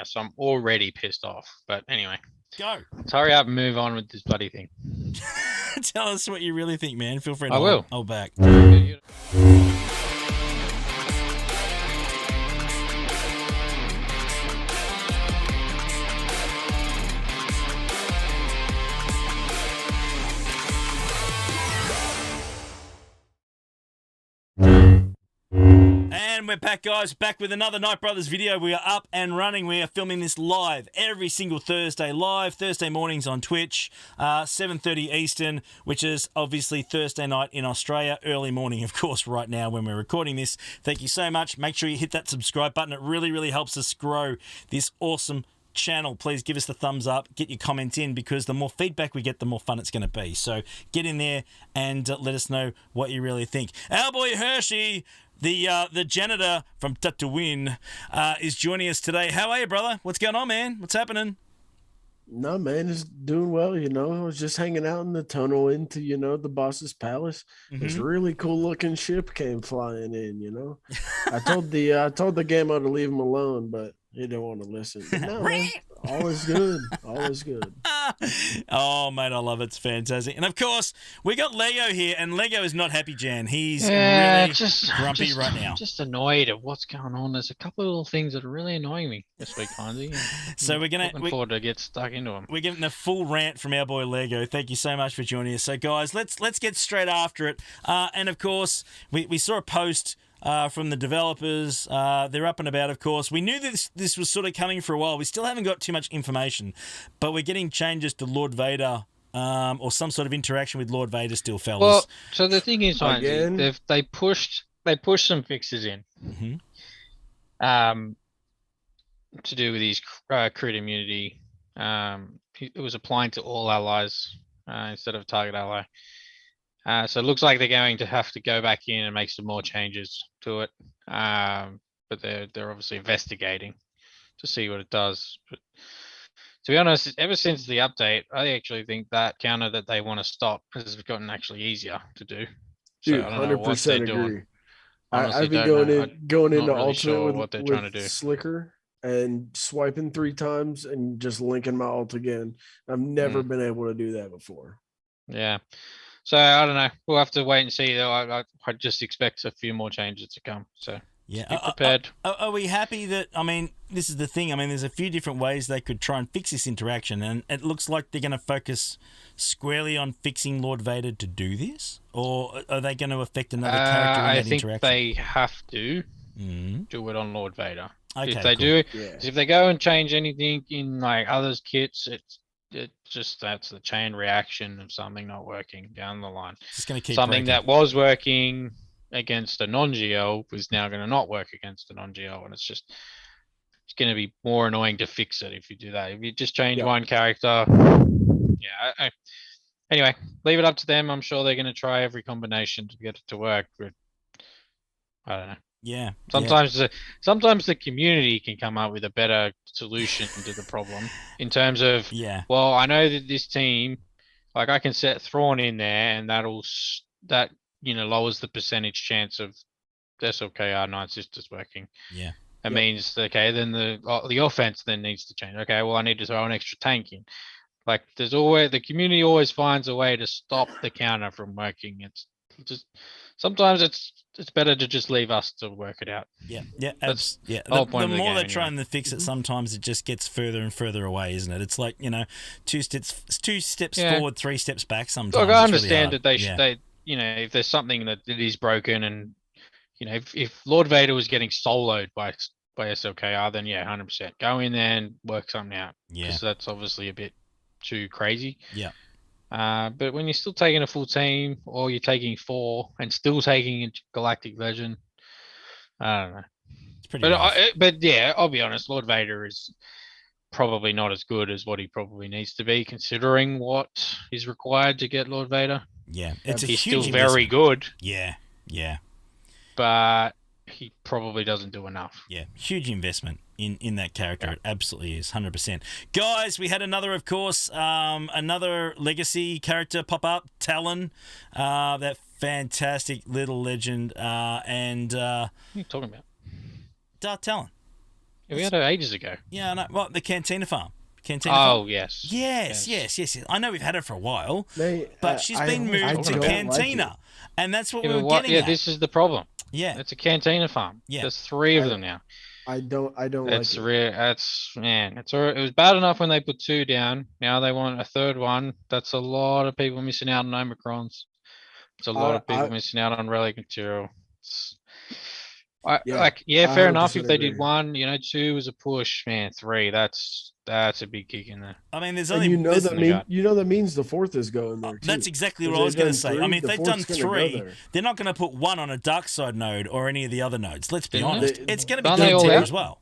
so I'm already pissed off. But anyway, Go. let's hurry up and move on with this bloody thing. Tell us what you really think, man. Feel free to I will. hold back. And we're back, guys. Back with another Night Brothers video. We are up and running. We are filming this live every single Thursday. Live Thursday mornings on Twitch, 7:30 Eastern, which is obviously Thursday night in Australia. Early morning, of course, right now when we're recording this. Thank you so much. Make sure you hit that subscribe button. It really, really helps us grow this awesome channel. Please give us the thumbs up, get your comments in, because the more feedback we get, the more fun it's going to be. So get in there and let us know what you really think. Our boy Hershey, the janitor from Tatooine, is joining us today. How are you, brother? What's going on, man? What's happening? No, man, it's doing well. I was just hanging out in the tunnel into, the boss's palace. This really cool looking ship came flying in. I told the Gamma to leave him alone, but he didn't want to listen. But no, man, all is good. All is good. Oh, mate, I love it. It's fantastic. And, of course, we got Lego here, and Lego is not happy, Jan. He's really grumpy right now. Just annoyed at what's going on. There's a couple of little things that are really annoying me this week, Fonzie. So we're looking forward to get stuck into them. We're getting a full rant from our boy Lego. Thank you so much for joining us. So, guys, let's get straight after it. And, of course, we saw a post from the developers. They're up and about, of course. We knew this was sort of coming for a while. We still haven't got too much information, but we're getting changes to Lord Vader, or some sort of interaction with Lord Vader still, fellas. Well, so the thing is, they pushed some fixes in, to do with his crit immunity. It was applying to all allies instead of target ally. So it looks like they're going to have to go back in and make some more changes to it. But they're obviously investigating to see what it does. But to be honest, ever since the update, I actually think that counter that they want to stop has gotten actually easier to do. Dude, 100% agree. I've been going into really ultimate sure with what they're trying to do. Slicker and swiping 3 times and just linking my ult again. I've never been able to do that before. Yeah. So I don't know. We'll have to wait and see. I just expect a few more changes to come. So yeah, be prepared. Are we happy that? I mean, this is the thing. I mean, there's a few different ways they could try and fix this interaction, and it looks like they're going to focus squarely on fixing Lord Vader to do this, or are they going to affect another character in that interaction? I think they have to do it on Lord Vader. Okay, if they do, if they go and change anything in like others' kits, it just that's the chain reaction of something not working down the line. It's going to keep something breaking. That was working against a non-geo is now going to not work against a non-geo, and it's going to be more annoying to fix it if you do that. If you just change one character, anyway, leave it up to them. I'm sure they're going to try every combination to get it to work, but I don't know. Yeah. Sometimes the community can come up with a better solution to the problem in terms of, well, I know that this team, like I can set Thrawn in there and that lowers the percentage chance of SLKR Nine Sisters working. Yeah. It means, okay, then the offense then needs to change. Okay, well, I need to throw an extra tank in. Like the community always finds a way to stop the counter from working. It's just, sometimes it's better to just leave us to work it out. Yeah. That's the whole point of the more game, they're trying to fix it, sometimes it just gets further and further away, isn't it? It's like, 2 steps forward, 3 steps back sometimes. Look, I understand that they if there's something that is broken, and if Lord Vader was getting soloed by SLKR, then 100% go in there and work something out. Because that's obviously a bit too crazy. Yeah. But when you're still taking a full team, or you're taking 4 and still taking a galactic version, I don't know. It's pretty rough. But I'll be honest, Lord Vader is probably not as good as what he probably needs to be, considering what is required to get Lord Vader. Yeah, he's still very good. Yeah. But he probably doesn't do enough. Yeah, huge investment in that character. It absolutely is, 100%. Guys, we had another legacy character pop up, Talon, that fantastic little legend. What are you talking about? Darth Talon. We had her ages ago. Yeah, I know. Well, the Cantina Farm. Cantina Farm. Oh, yes. Yes. I know we've had her for a while, Mate, but she's been I moved to don't like Cantina, and that's what Yeah, we but were what? getting Yeah, at. this is the problem. Yeah, It's a Cantina Farm. Yeah. There's 3 of I them now. I don't like It's it. real. That's man. It was bad enough when they put 2 down. Now they want a 3rd one. That's a lot of people missing out on Omicrons. It's a lot of people I missing out on relic material. It's, yeah, yeah, I fair enough. If 100% they did agree. 1, 2 was a push. Man, 3. That's a big kick in there. I mean, there's And only This in the gut. that means the 4th is going there too. That's exactly If what I was they've going to done say. I 3, mean, if the they've done 4th's gonna go 3, there. they're not going to put 1 on a dark side node or any of the other nodes. Let's be Didn't they? honest. It's going to be Aren't they all Cantina out? as well.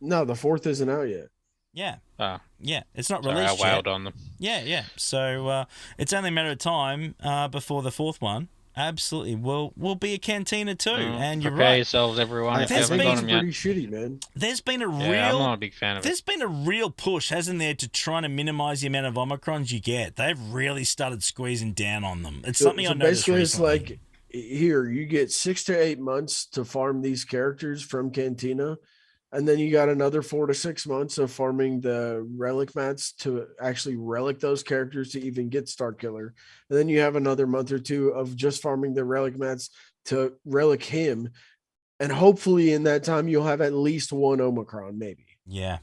No, the 4th isn't out yet. Yeah. Oh, Yeah, it's not sorry, I released yet. wailed on them. Yeah. So it's only a matter of time before the 4th one absolutely will be a Cantina too. And you're Prepare right. yourselves, everyone. If you There's haven't been- got it's them yet. pretty shitty, man. There's been a Yeah, I'm real not a big fan of it. There's been a real push, hasn't there, to trying to minimize the amount of Omicrons you get. They've really started squeezing down on them. It's something I noticed basically, recently. it's like here you get 6 to 8 months to farm these characters from Cantina, and then you got another 4 to 6 months of farming the relic mats to actually relic those characters to even get Star Killer, and then you have another month or 2 of just farming the relic mats to relic him, and hopefully in that time you'll have at least 1 Omicron, maybe. Yeah.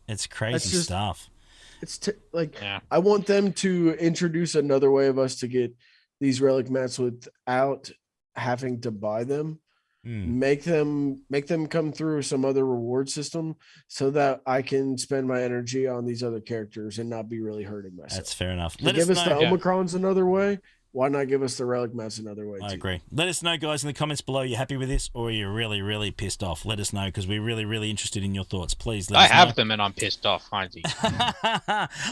It's crazy just- stuff. It's like Yeah. I want them to introduce another way of us to get these relic mats without having to buy them. Make them come through some other reward system so that I can spend my energy on these other characters and not be really hurting myself. That's fair enough. To Let give us us know. the Omicrons another way, why not give us the relic mats another way? I too? agree. Let us know, guys, in the comments below. You happy with this, or you're really, really pissed off? Let us know because we're really, really interested in your thoughts. Please let I us know. have them and I'm pissed off, Heinzie.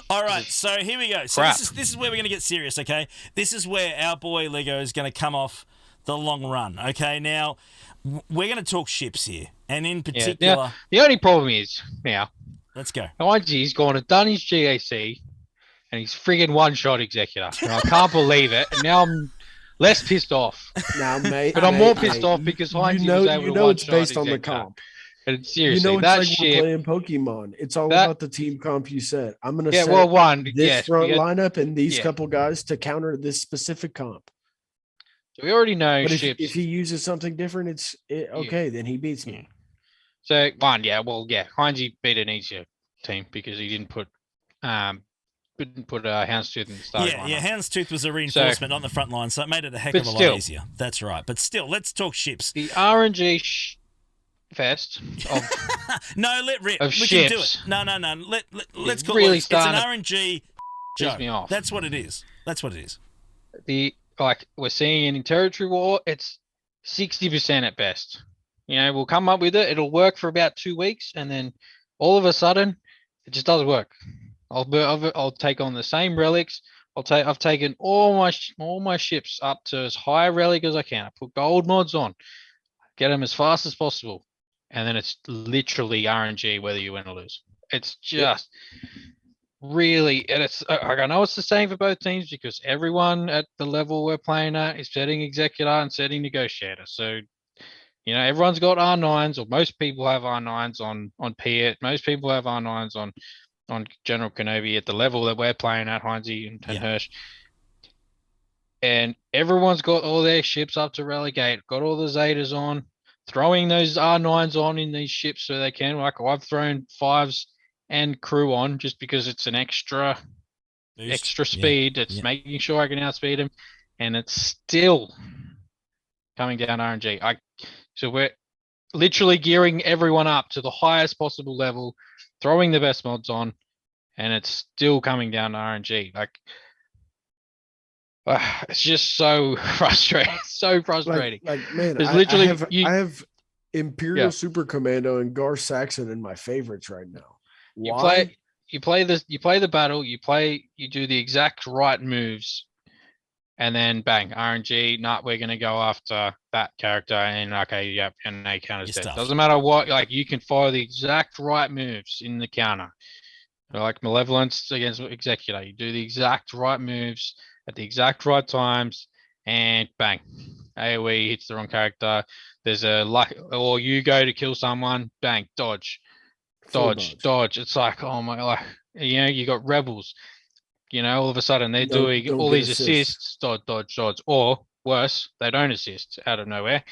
All right, so here we go. So Crap. this is where we're going to get serious, okay? This is where our boy Lego is going to come off the long run, okay? Now, we're going to talk ships here, and in Yeah. particular, Now, the only problem is now let's go. Heinzie's gone and done his GAC and he's friggin' one-shot executor. And I can't believe it. And now I'm less pissed off. Now, mate, But I'm more mate, pissed off because Heinzie you was able to it's one-shot based on the executor. comp. And seriously, You know, it's that like ship. we're playing Pokemon. It's all that- about the team comp you set. I'm gonna Yeah, set well, one. this Yes, front we, had- lineup and these yeah. couple guys to counter this specific comp. we already know But ships. if he uses something different, okay. Then he beats me. So one, Heinzie beat an easier team because he didn't put Houndstooth in the starting Yeah, lineup. Houndstooth was a reinforcement on the front line, so it made it a heck of a lot still- easier. That's right. But still, let's talk ships. The RNG fest of No, let rip. Of We can do it. ships. No. Let's call really it. It's an starting to RNG. piss Joe. me off. That's what it is. We're seeing in territory war, it's 60% at best. We'll come up with it. It'll work for about 2 weeks, and then all of a sudden, it just doesn't work. I'll take on the same relics. I've taken all my ships up to as high a relic as I can. I put gold mods on, get them as fast as possible, and then it's literally RNG whether you win or lose. It's just really, and it's I know it's the same for both teams because everyone at the level we're playing at is setting Executor and setting Negotiator. So everyone's got R9s, or most people have R9s on Piet. Most people have R9s on General Kenobi at the level that we're playing at, Heinzie and Hirsch. And everyone's got all their ships up to relegate, got all the Zetas on, throwing those R9s on in these ships so they can. Like I've thrown 5s and crew on just because it's an extra speed. It's making sure I can outspeed them, and it's still coming down RNG. So we're literally gearing everyone up to the highest possible level, throwing the best mods on, and it's still coming down to RNG. It's just so frustrating. So frustrating. Man, There's I literally have Imperial Super Commando and Gar Saxon in my favorites right now. Why? You play the battle, you do the exact right moves, and then bang, RNG, we're gonna go after that character, and and they counters dead. Doesn't matter what, you can follow the exact right moves in the counter. Like Malevolence against Executor, you do the exact right moves at the exact right times, and bang, AoE hits the wrong character. There's a luck, or you go to kill someone, bang, dodge, Full dodge. It's like, oh my, like, you got rebels. All of a sudden they're doing Don't all get these assists, dodge, or worse, they don't assist out of nowhere.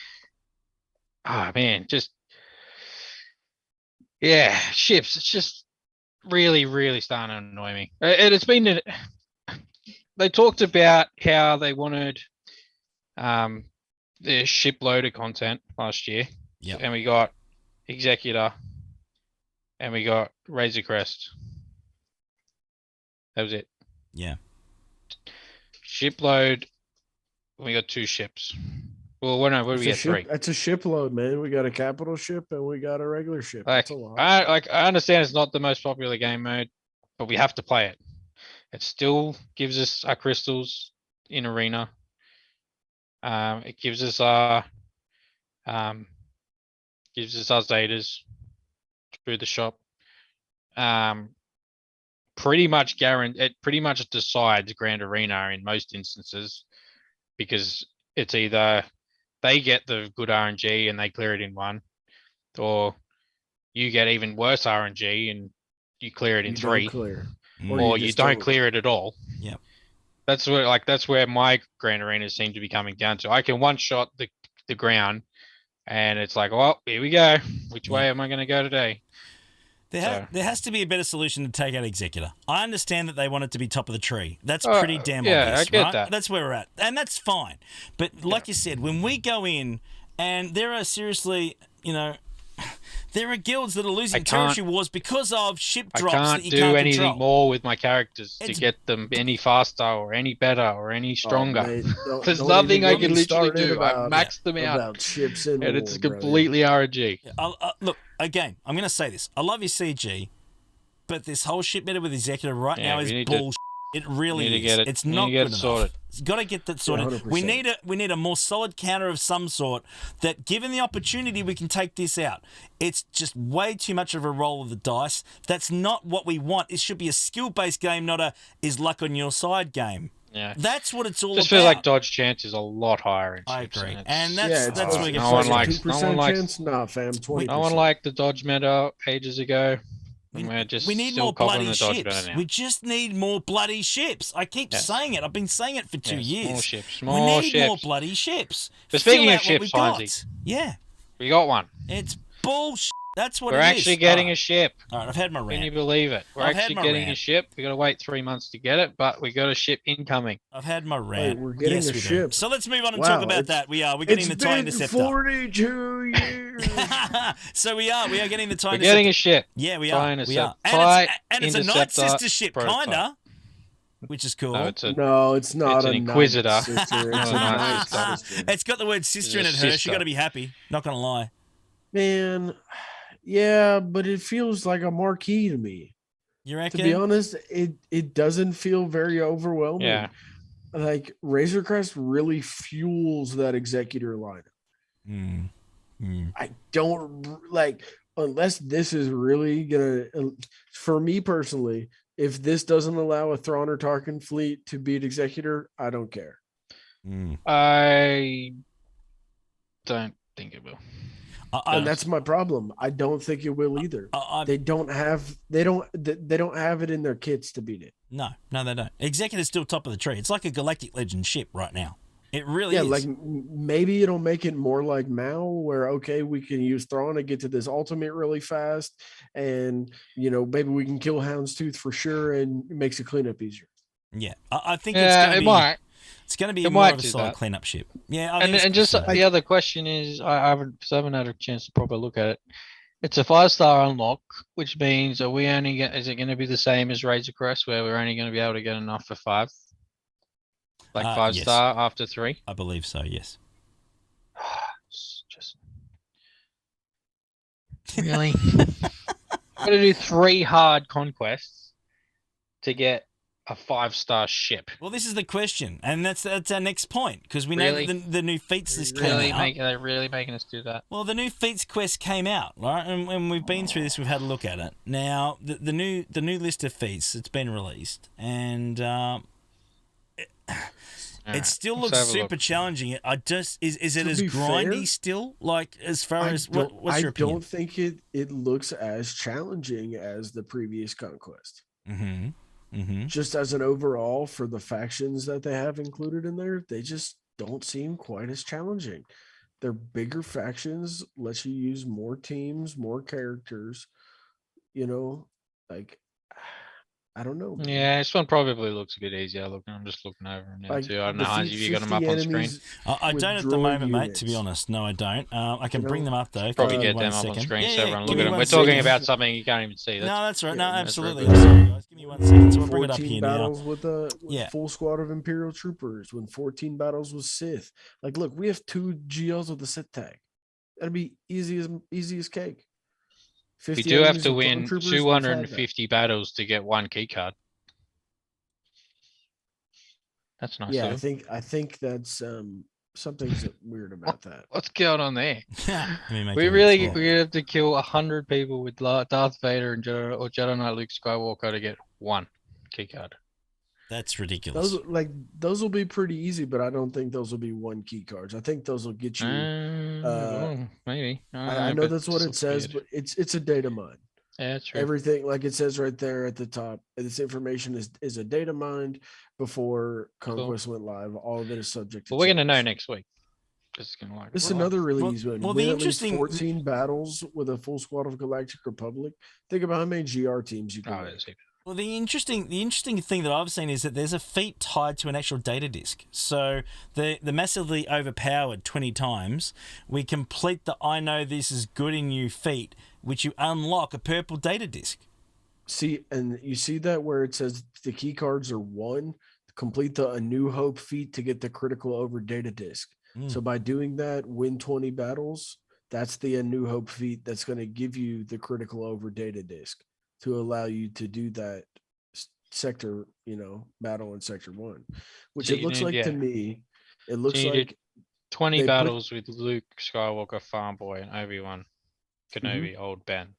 Ah, man, just ships. It's just really, really starting to annoy me. It's been. They talked about how they wanted the ship loader content last year. Yeah. And we got Executor and we got Razor Crest. That was it. Yeah. Ship load, we got 2 ships. Well, what do we get? 3? That's a ship load, man. We got a capital ship and we got a regular ship. Like, That's a lot. I understand it's not the most popular game mode, but we have to play it. It still gives us our crystals in arena. It gives us our Zetas through the shop. Pretty much it pretty much decides Grand Arena in most instances, because it's either they get the good RNG and they clear it in 1, or you get even worse RNG and you clear it in 3, or you don't clear it at all. Yeah. That's where my Grand Arenas seem to be coming down to. I can one-shot the ground, and it's like, well, here we go. Which way am I going to go today? There has to be a better solution to take out Executor. I understand that they want it to be top of the tree. That's pretty damn obvious, I get right? that. That's where we're at. And that's fine. But like you said, when we go in, and there are seriously, there are guilds that are losing territory wars because of ship drops that you can't control. I can't do anything more with my characters to get them any faster or any better or any stronger. There's nothing I can literally do. I've maxed them out. About ships and it's completely RNG. Look, again, I'm going to say this. I love your CG, but this whole ship meta with Executive right now is bullshit. It really is. It's not good enough. Sorted. It's got to get that sorted. 100%. We need a more solid counter of some sort that, given the opportunity, we can take this out. It's just way too much of a roll of the dice. That's not what we want. It should be a skill-based game, not a is luck on your side game. Yeah, that's what it's all just about. Feel like dodge chance is a lot higher in I ships, agree, and that's where we get no one likes. Nah, fam, 20%. No one liked the dodge meta ages ago. We need more bloody ships. We just need more bloody ships. I keep saying it. I've been saying it for 2 years. More ships. We need more bloody ships. But speaking of ships, Heinzie, we got one. It's bullshit. That's what We're actually getting a ship. All right, I've had my rant. Can you believe it? We're actually getting a ship. We got to wait 3 months to get it, but we got a ship incoming. I've had my rant. We're getting a ship. So let's move on and talk about that. We're getting the TIE Interceptor. 42 years. So we are getting the TIE Interceptor. We're getting a ship. Yeah, we are. And it's a Night Sister ship, kinda. Which is cool. No, it's not. It's an Inquisitor. It's a Night Sister. It's got the word sister in it, Hirsch. You got to be happy. Not going to lie. Man, yeah, but it feels like a marquee to me. You reckon? To be honest, it doesn't feel very overwhelming. Yeah. Like Razor Crest really fuels that Executor lineup. I don't like, unless this is really gonna, for me personally, if this doesn't allow a Thrawn or Tarkin fleet to beat Executor, I don't care. I don't think it will. And that's my problem. I don't think it will either. They don't have it in their kits to beat it. No, they don't. Executor's still top of the tree. It's like a Galactic Legend ship right now. It really is. Like maybe it'll make it more like Mao, where we can use Thrawn to get to this ultimate really fast, and maybe we can kill Houndstooth for sure, and it makes the cleanup easier. Yeah, I think it's going to be. Might. It's going to be more of a solid cleanup ship. Yeah, and just the other question is, I haven't had a chance to properly look at it. It's a 5-star unlock, which means is it going to be the same as Razor Crest, where we're only going to be able to get enough for 5? Like 5-star after 3? I believe so, yes. Just really? Got to do 3 hard conquests to get a 5-star ship. Well, this is the question, and that's our next point, because we know that the new feats came out. They're really making us do that. Well, the new feats quest came out, right? And we've been through this. We've had a look at it. Now, the new list of feats, it's been released, and It still let's looks have a look. super challenging. I just is it To as be grindy fair, still? Like as far as what's I your opinion? don't think it looks as challenging as the previous conquest. Mm-hmm. Mm-hmm. Just as an overall for the factions that they have included in there, they just don't seem quite as challenging. They're bigger factions, let you use more teams, more characters, you know, like I don't know, man. Yeah, this one probably looks a bit easier. I'm just looking over them now Like too. I don't know, Hans, defeat if you got them 50 up on screen. enemies. I with don't at the droid moment, mate. To be units. honest, no, I don't. I can You bring know, them up though. Probably Give me get one them up on second. screen Yeah, so yeah, everyone give look me at them. one We're talking second. about something you can't even see. No, that's right. No, yeah, that's absolutely. very I'm sorry, guys. Give me 1 second. So we'll bring it up 14 here now. battles with a Yeah. full squad of Imperial troopers, when 14 battles with Sith. Like, look, we have 2 GLs with the Sith tag. That'd be easy as cake. 50 We do have enemies to with win stormtroopers, we've had that. 250 battles to get 1 key card. That's nice. Yeah, of them. I think that's something's weird about that. What's going on there? Let me make We it really small. we have to kill 100 people with Darth Vader and Jedi Knight Luke Skywalker to get 1 key card. That's ridiculous. Those will be pretty easy, but I don't think those will be 1 key cards. I think those will get you. Maybe. I know that's what it says, but it's a data mine. Yeah, that's true. Everything, like it says right there at the top, this information is a data mined before Conquest went live. All of it is subject to. Well, we're gonna know change. next week. This is gonna like. This is another really easy one. well, Win the at least interesting- 14 battles with a full squad of Galactic Republic. Think about how many GR teams you can. Oh, win. it's Well, the interesting thing that I've seen is that there's a feat tied to an actual data disk. So the massively overpowered 20 times, we complete the I know this is good in you feat, which you unlock a purple data disk. See, and you see that where it says the key cards are 1, complete the A New Hope feat to get the critical over data disk. So by doing that, win 20 battles. That's the A New Hope feat that's going to give you the critical over data disk to allow you to do that sector, battle in sector 1, which So it you looks need- like to yeah. me. It looks So you like did 20 they put- battles with Luke Skywalker, Farm Boy, and Obi-Wan Kenobi, Old Ben.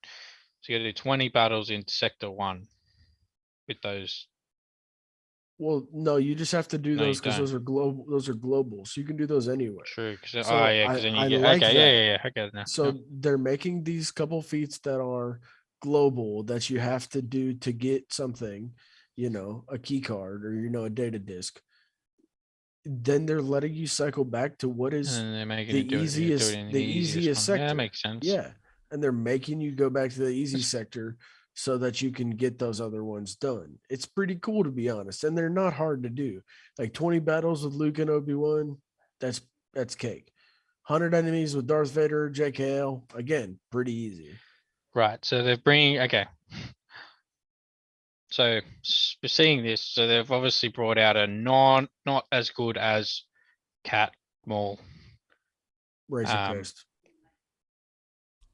So you got to do 20 battles in sector 1 with those. Well, no, you just have to do No, you those because don't. those are global. Those are global, so you can do those anywhere. True. Because So then you I get. like Okay, that. yeah. I get it now. So Yep. they're making these couple feats that are global that you have to do to get something, a key card or a data disk. Then they're letting you cycle back to what is And then they're making the it do it easiest, in the easiest sector. Yeah, that makes sense. Yeah, and they're making you go back to the easy sector so that you can get those other ones done. It's pretty cool, to be honest, and they're not hard to do. Like 20 battles with Luke and Obi-Wan, that's cake. 100 enemies with Darth Vader, JKL, again, pretty easy. Right. So they're bringing. Okay. So we're seeing this. So they've obviously brought out a not as good as Cat Maul. Razor Crest.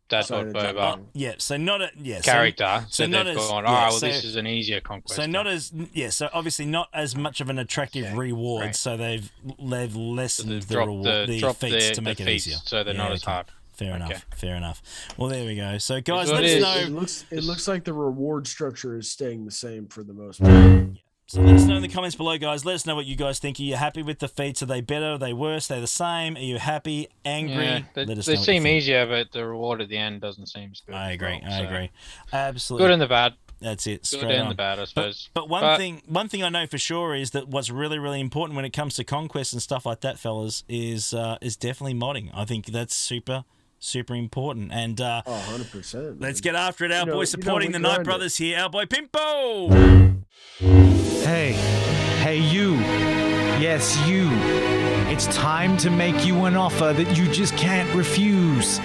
That's what Silent Boba Jedi. Yeah, so not a yeah. character. so So not they've as- gone. yeah, Oh, well, so- this is an easier conquest. So not now." as so obviously not as much of an attractive Okay, reward. great. So they've So lessened they've the dropped reward, the dropped feats the- to make the it feats easier. so they're not Yeah, as okay. hard. Fair Okay. enough. Fair enough. Well, there we go. So guys, what let it us is. know. It looks like the reward structure is staying the same for the most part. So let us know in the comments below, guys. Let us know what you guys think. Are you happy with the feats? Are they better? Are they worse? Are they the same? Are you happy? Angry? Yeah, they Let us know they what you seem think. easier, but the reward at the end doesn't seem as good. I agree. Well, I so agree. Absolutely. Good and the bad. That's it. Good Straight and on. the bad, I suppose. But one thing I know for sure is that what's really, really important when it comes to conquest and stuff like that, fellas, is definitely modding. I think that's super important. And 100%. let's get after it. Our boy we supporting the grind Night it. Brothers here. Our boy Pimpo. Hey, you. Yes, you. It's time to make you an offer that you just can't refuse.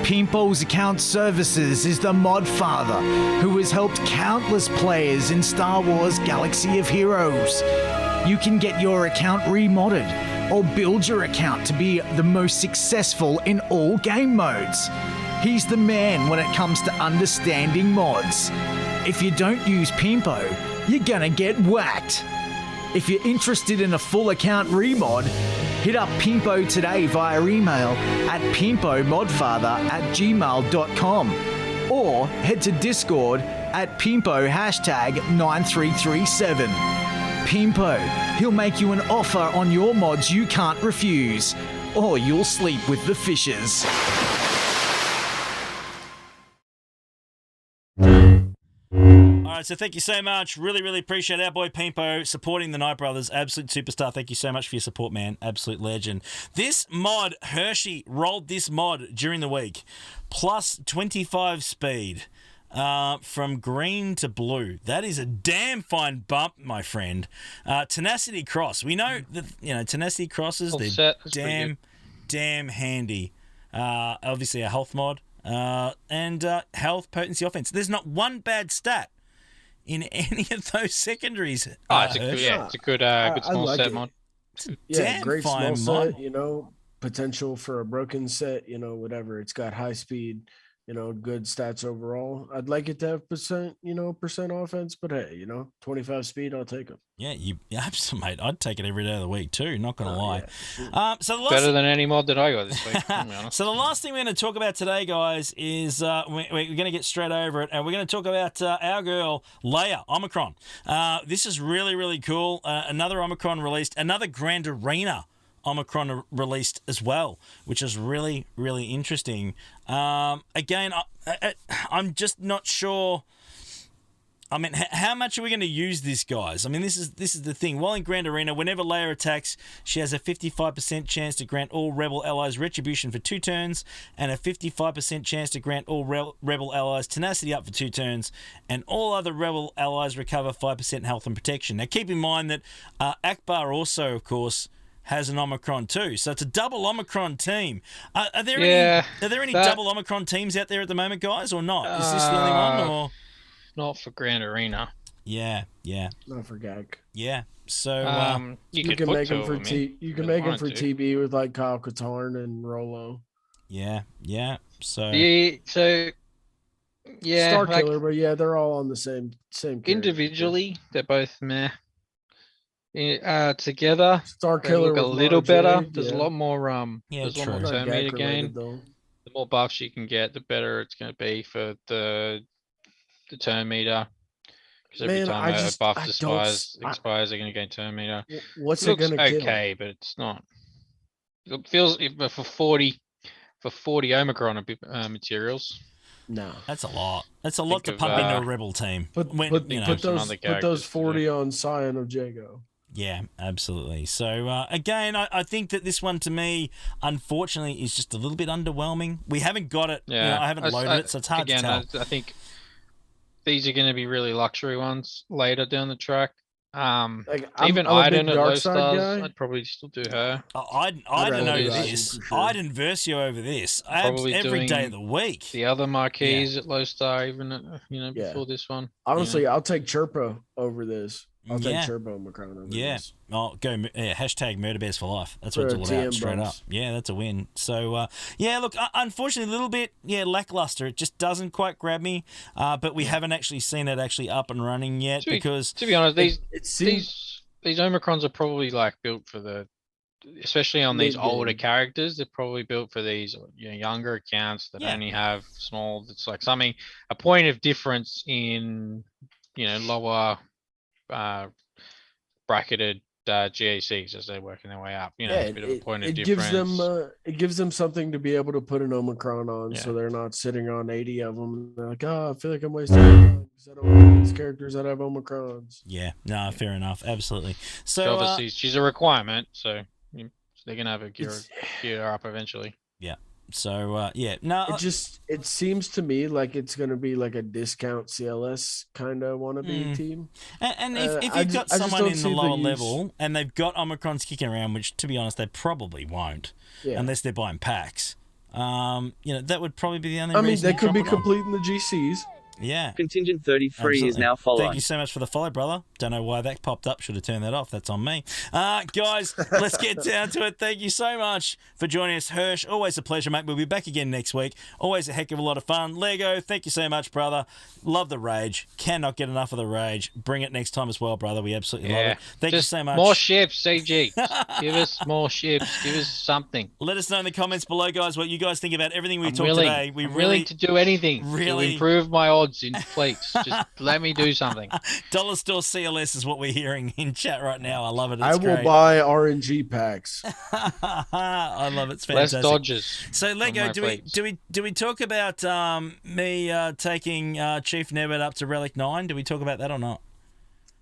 Pimpo's Account Services is the Modfather who has helped countless players in Star Wars Galaxy of Heroes. You can get your account remodded or build your account to be the most successful in all game modes. He's the man when it comes to understanding mods. If you don't use Pimpo, you're gonna get whacked. If you're interested in a full account remod, hit up Pimpo today via email at pimpomodfather@gmail.com or head to Discord at Pimpo #9337. Pimpo. He'll make you an offer on your mods you can't refuse, or you'll sleep with the fishes. All right, so thank you so much. Really, really appreciate our boy Pimpo supporting the Night Brothers. Absolute superstar. Thank you so much for your support, man. Absolute legend. This mod, Hershey rolled this mod during the week. Plus 25 speed from green to blue. That is a damn fine bump, my friend. Tenacity Cross. We know that, Tenacity Crosses, they're damn handy. Obviously a health mod. And health, potency, offense. There's not one bad stat in any of those secondaries. It's a good small like set it. mod. Great fine small mod. set, potential for a broken set, whatever. It's got high speed, good stats overall. I'd like it to have percent offense, but hey, 25 speed, I'll take them. Yeah, absolutely, mate. I'd take it every day of the week too. Not gonna lie. Yeah. So the last, Better than any mod that I got this week. To be honest. so the last thing we're going to talk about today, guys, is we're going to get straight over it, and we're going to talk about our girl Leia Omicron. This is really, really cool. Another Omicron released, another Grand Arena Omicron released as well, which is really, really interesting. Again, I'm just not sure. I mean, how much are we going to use this, guys? I mean, this is the thing. While in Grand Arena, whenever Leia attacks, she has a 55% chance to grant all Rebel allies Retribution for 2 turns, and a 55% chance to grant all Rebel allies Tenacity up for 2 turns, and all other Rebel allies recover 5% health and protection. Now, keep in mind that Akbar also, of course, has an Omicron too, so it's a double Omicron team. Are there any double Omicron teams out there at the moment, guys, or not? Is this the only one, or not for Grand Arena? Yeah. Not for Gag. Yeah. So you can put make them two for of them in. you can make them for TB with like Kyle Katarn and Rolo. Yeah. So Star Killer, but they're all on the same character. Individually, they're both meh. Together, Star they Killer look a with little Mara better. Jade, There's a lot more there's a lot more Not turn Gag meter gain. related, though. The more buffs you can get, the better it's going to be for the turn meter. Because every time a buff expires, they're going to gain turn meter. What's It it going to kill? okay, but it's not. It feels for 40 Omicron materials. No, that's a lot. That's a lot to pump into a Rebel team. Put those 40 on Scion of Jago. Yeah, absolutely. So, again, I think that this one, to me, unfortunately, is just a little bit underwhelming. We haven't got it. Yeah. I haven't loaded it, so it's hard to tell. I think these are going to be really luxury ones later down the track. Even Iden at low stars, I'd probably still do her. Iden over this. Sure. Iden Versio over this. Probably every day of the week. The other marquees at low star, even before this one. Honestly, I'll take Chirpo over this. I'll take Chirpo Omicron over this. Hashtag Murder Bears for life. That's what it's all about, straight up. Yeah, that's a win. So, look, unfortunately, a little bit, lackluster. It just doesn't quite grab me. But we haven't actually seen it actually up and running yet because... To be honest, these Omicrons are probably built for especially on these older characters, they're probably built for these younger accounts that only have small... It's like a point of difference in, lower... bracketed GACs as they're working their way up. A bit of a point of difference. It gives them something to be able to put an Omicron on, so they're not sitting on 80 of them. They're like, I feel like I'm wasting time because I don't want these characters that have Omicrons. Yeah, no, fair enough, absolutely. So obviously, she's a requirement, so they're gonna have a gear her up eventually. Yeah. So no, it seems to me like it's gonna be like a discount CLS kind of wannabe team. And if you've got someone in the lower level and they've got Omicrons kicking around, which to be honest they probably won't, unless they're buying packs. That would probably be the only. I mean, they could be completing the GCs. Yeah. Contingent 33 is now following. Thank you so much for the follow, brother. Don't know why that popped up. Should have turned that off. That's on me. Guys, let's get down to it. Thank you so much for joining us, Hirsch. Always a pleasure, mate. We'll be back again next week. Always a heck of a lot of fun. Lego, thank you so much, brother. Love the rage. Cannot get enough of the rage. Bring it next time as well, brother. We absolutely love it. Thank you so much. More ships, CG. Give us more ships. Give us something. Let us know in the comments below, guys, what you guys think about everything we talked today. I'm willing to do anything to improve my gods in fleets. Just let me do something. Dollar store CLS is what we're hearing in chat right now. I love it. It's I will great. buy RNG packs. I love it. It's Less fantastic. Dodgers. So Lego, my fleets. do we talk about me taking Chief Nebet up to Relic 9? Do we talk about that or not?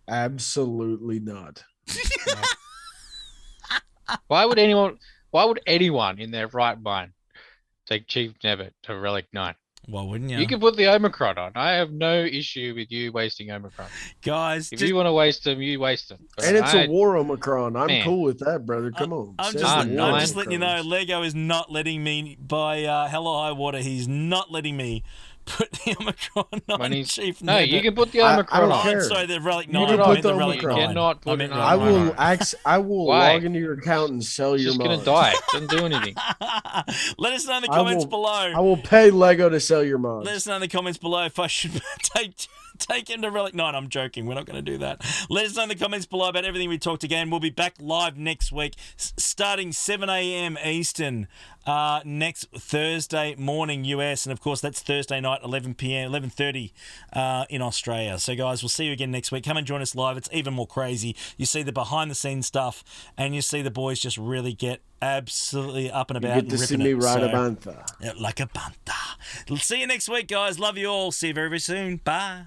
Absolutely not. Why would anyone in their right mind take Chief Nebet to Relic 9? Why wouldn't you? You can put the Omicron on. I have no issue with you wasting Omicron. Guys, If you want to waste them, you waste them. But And it's a war Omicron. I'm Man. cool with that, brother. Come on. I'm Send just, the no, war I'm just letting you know, Omicrons. Lego is not letting me buy Hell or High Water. He's not letting me put the Omicron on when he's Chief no, Nebet. you can put the I Omicron don't on. care. I'm sorry, the Relic You 9. can I put meant the the Relic Omicron. 9. Cannot put I meant an Relic I Omicron. nine. I will Why? log into your account and sell It's your just gonna mods. die. Doesn't do anything. Let us know in the comments below. I will pay Lego to sell your mods. Let us know in the comments below if I should take him to Relic 9. I'm joking. We're not going to do that. Let us know in the comments below about everything we talked again. We'll be back live next week, starting 7 a.m. Eastern next Thursday morning US. And, of course, that's Thursday night, 11 p.m., 11:30 in Australia. So, guys, we'll see you again next week. Come and join us live. It's even more crazy. You see the behind-the-scenes stuff, and you see the boys just really get absolutely up and about. You get to and see ripping me it. ride a So- bantha. like a panther. See you next week, guys. Love you all. See you very, very soon. Bye.